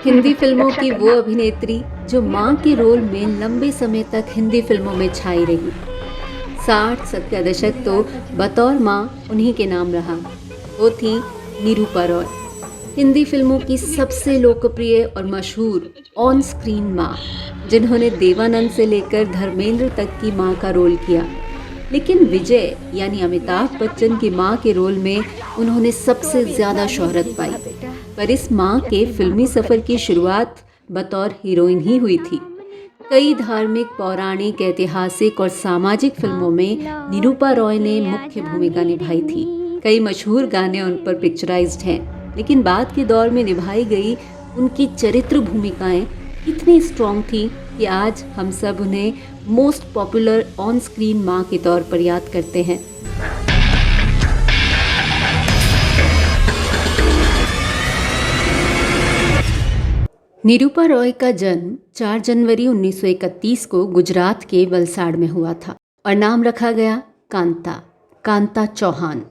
हिंदी फिल्मों की वो अभिनेत्री जो माँ के रोल में लंबे समय तक हिंदी फिल्मों में छाई रही। 60 का दशक तो बतौर माँ उन्हीं के नाम रहा। वो थी निरूपा रॉय, हिंदी फिल्मों की सबसे लोकप्रिय और मशहूर ऑन स्क्रीन माँ, जिन्होंने देवानंद से लेकर धर्मेंद्र तक की माँ का रोल किया। लेकिन विजय यानी अमिताभ बच्चन की माँ के रोल में उन्होंने सबसे ज़्यादा शोहरत पाई। पर इस माँ के फिल्मी सफ़र की शुरुआत बतौर हीरोइन ही हुई थी। कई धार्मिक, पौराणिक, ऐतिहासिक और सामाजिक फिल्मों में निरूपा रॉय ने मुख्य भूमिका निभाई थी। कई मशहूर गाने उन पर पिक्चराइज्ड हैं, लेकिन बाद के दौर में निभाई गई उनकी चरित्र भूमिकाएं इतनी स्ट्रॉन्ग थी कि आज हम सब उन्हें मोस्ट पॉपुलर ऑन स्क्रीन माँ के तौर पर याद करते हैं। निरूपा रॉय का जन्म 4 जनवरी 1931 को गुजरात के वलसाड़ में हुआ था और नाम रखा गया कांता चौहान।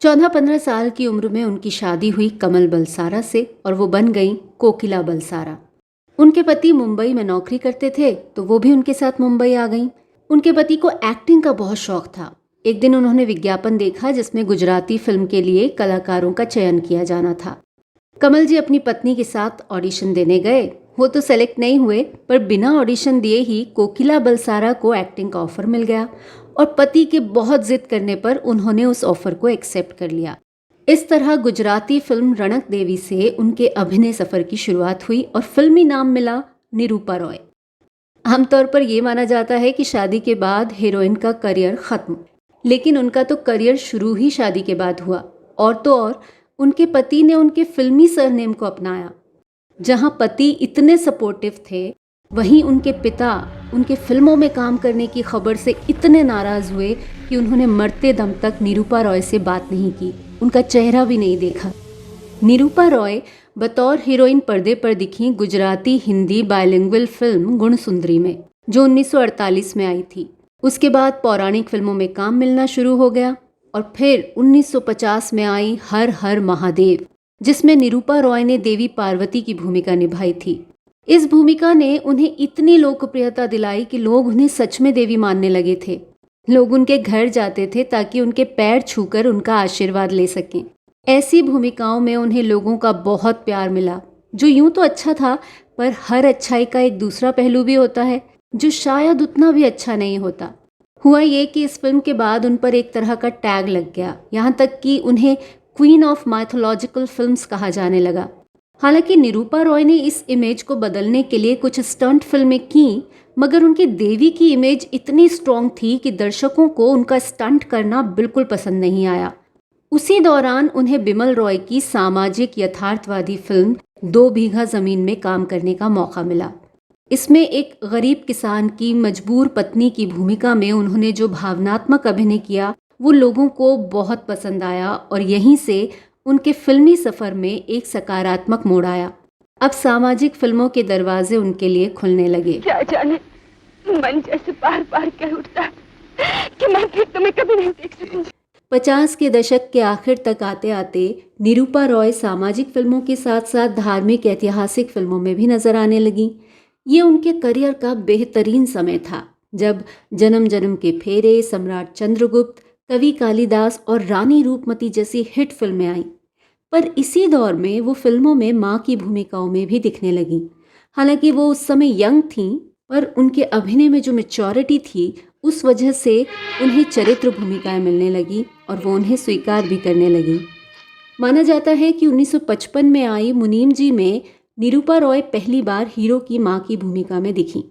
14-15 साल की उम्र में उनकी शादी हुई कमल बलसारा से और वो बन गई कोकिला बलसारा। उनके पति मुंबई में नौकरी करते थे तो वो भी उनके साथ मुंबई आ गईं। उनके पति को एक्टिंग का बहुत शौक था। एक दिन उन्होंने विज्ञापन देखा जिसमें गुजराती फिल्म के लिए कलाकारों का चयन किया जाना था। कमल जी अपनी पत्नी के साथ ऑडिशन देने गए। वो तो सेलेक्ट नहीं हुए, पर बिना ऑडिशन दिए ही कोकिला बलसारा को एक्टिंग का ऑफर मिल गया और पति के बहुत जिद करने पर उन्होंने उस ऑफर को एक्सेप्ट कर लिया। इस तरह गुजराती फिल्म रणक देवी से उनके अभिनय सफर की शुरुआत हुई और फिल्मी नाम मिला निरूपा रॉय। आमतौर पर यह माना जाता है कि शादी के बाद हीरोइन का करियर खत्म, लेकिन उनका तो करियर शुरू ही शादी के बाद हुआ। और तो और उनके पति ने उनके फिल्मी सरनेम को अपनाया। जहां पति इतने सपोर्टिव थे, वहीं उनके पिता उनके फिल्मों में काम करने की खबर से इतने नाराज हुए कि उन्होंने मरते दम तक निरूपा रॉय से बात नहीं की, उनका चेहरा भी नहीं देखा। निरूपा रॉय बतौर हीरोइन पर्दे पर दिखी गुजराती हिंदी बायलिंगुअल फिल्म गुणसुंदरी में, जो 1948 में आई थी। उसके बाद पौराणिक फिल्मों में काम मिलना शुरू हो गया और फिर 1950 में आई हर हर महादेव, जिसमें निरूपा रॉय ने देवी पार्वती की भूमिका निभाई थी। इस भूमिका ने उन्हें इतनी लोकप्रियता दिलाई कि लोग उन्हें सच में देवी मानने लगे थे। लोग उनके घर जाते थे ताकि उनके पैर छूकर उनका आशीर्वाद ले सकें। ऐसी भूमिकाओं में उन्हें लोगों का बहुत प्यार मिला, जो यूं तो अच्छा था, पर हर अच्छाई का एक दूसरा पहलू भी होता है जो शायद उतना भी अच्छा नहीं होता। हुआ ये कि इस फिल्म के बाद उन पर एक तरह का टैग लग गया, यहाँ तक कि उन्हें क्वीन ऑफ माइथोलॉजिकल फिल्म्स कहा जाने लगा। हालांकि निरूपा रॉय ने इस इमेज को बदलने के लिए कुछ स्टंट फिल्में की, मगर उनकी देवी की इमेज इतनी स्ट्रॉन्ग थी कि दर्शकों को उनका स्टंट करना बिल्कुल पसंद नहीं आया। उसी दौरान उन्हें बिमल रॉय की सामाजिक यथार्थवादी फिल्म 2 बीघा जमीन में काम करने का मौका मिला। इसमें एक गरीब किसान की मजबूर पत्नी की भूमिका में उन्होंने जो भावनात्मक अभिनय किया वो लोगों को बहुत पसंद आया और यहीं से उनके फिल्मी सफर में एक सकारात्मक मोड़ आया। अब सामाजिक फिल्मों के दरवाजे उनके लिए खुलने लगे। क्या जाने, मन जैसे बार बार कह उठता कि मैं फिर तुम्हें कभी नहीं देख सकूंगी। 50 के दशक के आखिर तक आते आते निरूपा रॉय सामाजिक फिल्मों के साथ साथ धार्मिक, ऐतिहासिक फिल्मों में भी नजर आने लगी। ये उनके करियर का बेहतरीन समय था, जब जन्म जन्म के फेरे, सम्राट चंद्रगुप्त, कवि कालिदास और रानी रूपमती जैसी हिट फिल्में आईं। पर इसी दौर में वो फिल्मों में माँ की भूमिकाओं में भी दिखने लगीं। हालांकि वो उस समय यंग थीं, पर उनके अभिनय में जो मैच्योरिटी थी, उस वजह से उन्हें चरित्र भूमिकाएं मिलने लगी और वो उन्हें स्वीकार भी करने लगी। माना जाता है कि 1955 में आई मुनीम जी में निरूपा रॉय पहली बार हीरो की माँ की भूमिका में दिखी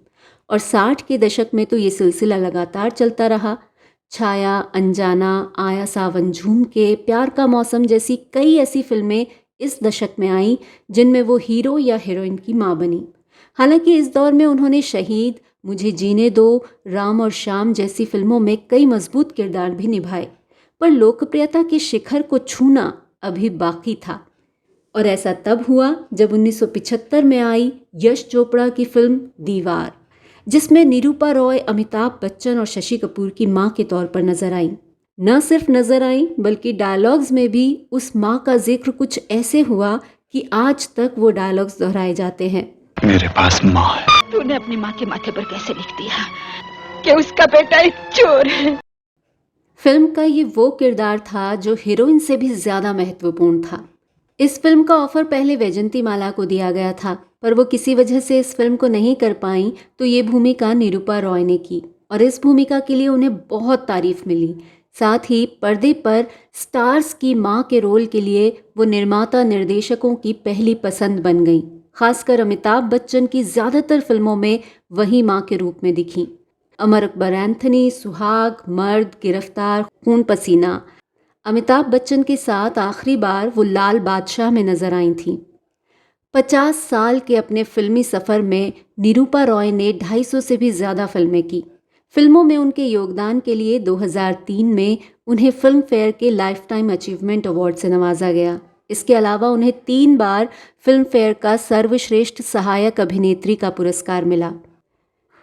और 60 के दशक में तो ये सिलसिला लगातार चलता रहा। छाया, अनजाना, आया सावन झूम के, प्यार का मौसम जैसी कई ऐसी फिल्में इस दशक में आईं जिनमें वो हीरो या हीरोइन की माँ बनी। हालांकि इस दौर में उन्होंने शहीद, मुझे जीने दो, राम और श्याम जैसी फिल्मों में कई मजबूत किरदार भी निभाए, पर लोकप्रियता के शिखर को छूना अभी बाकी था। और ऐसा तब हुआ जब 1975 में आई यश चोपड़ा की फिल्म दीवार, जिसमें निरूपा रॉय अमिताभ बच्चन और शशि कपूर की माँ के तौर पर नजर आई। न सिर्फ नजर आई, बल्कि डायलॉग्स में भी उस माँ का जिक्र कुछ ऐसे हुआ कि आज तक वो डायलॉग्स दोहराए जाते हैं। मेरे पास माँ है। तूने अपनी माँ के माथे पर कैसे लिख दिया कि उसका बेटा एक चोर है? फिल्म का ये वो किरदार था जो हीरोइन से भी ज़्यादा महत्वपूर्ण था। इस फिल्म का ऑफर पहले वैजंती माला को दिया गया था, पर वो किसी वजह से इस फिल्म को नहीं कर पाई, तो ये भूमिका निरूपा रॉय ने की और इस भूमिका के लिए उन्हें बहुत तारीफ मिली। साथ ही पर्दे पर स्टार्स की माँ के रोल के लिए वो निर्माता निर्देशकों की पहली पसंद बन गई। खासकर अमिताभ बच्चन की ज़्यादातर फिल्मों में वही माँ के रूप में दिखी। अमर अकबर एंथनी, सुहाग, मर्द, गिरफ्तार, खून पसीना। अमिताभ बच्चन के साथ आखिरी बार वो लाल बादशाह में नजर आई थीं। 50 साल के अपने फिल्मी सफ़र में निरूपा रॉय ने 250 से भी ज़्यादा फिल्में की। फिल्मों में उनके योगदान के लिए 2003 में उन्हें फिल्म फेयर के लाइफ टाइम अचीवमेंट अवार्ड से नवाजा गया। इसके अलावा उन्हें 3 बार फिल्म फेयर का सर्वश्रेष्ठ सहायक अभिनेत्री का पुरस्कार मिला।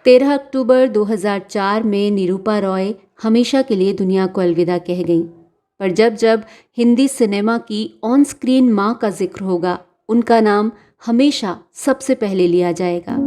13 अक्टूबर 2004 में निरूपा रॉय हमेशा के लिए दुनिया को अलविदा कह गईं। पर जब जब हिंदी सिनेमा की ऑन स्क्रीन माँ का जिक्र होगा, उनका नाम हमेशा सबसे पहले लिया जाएगा।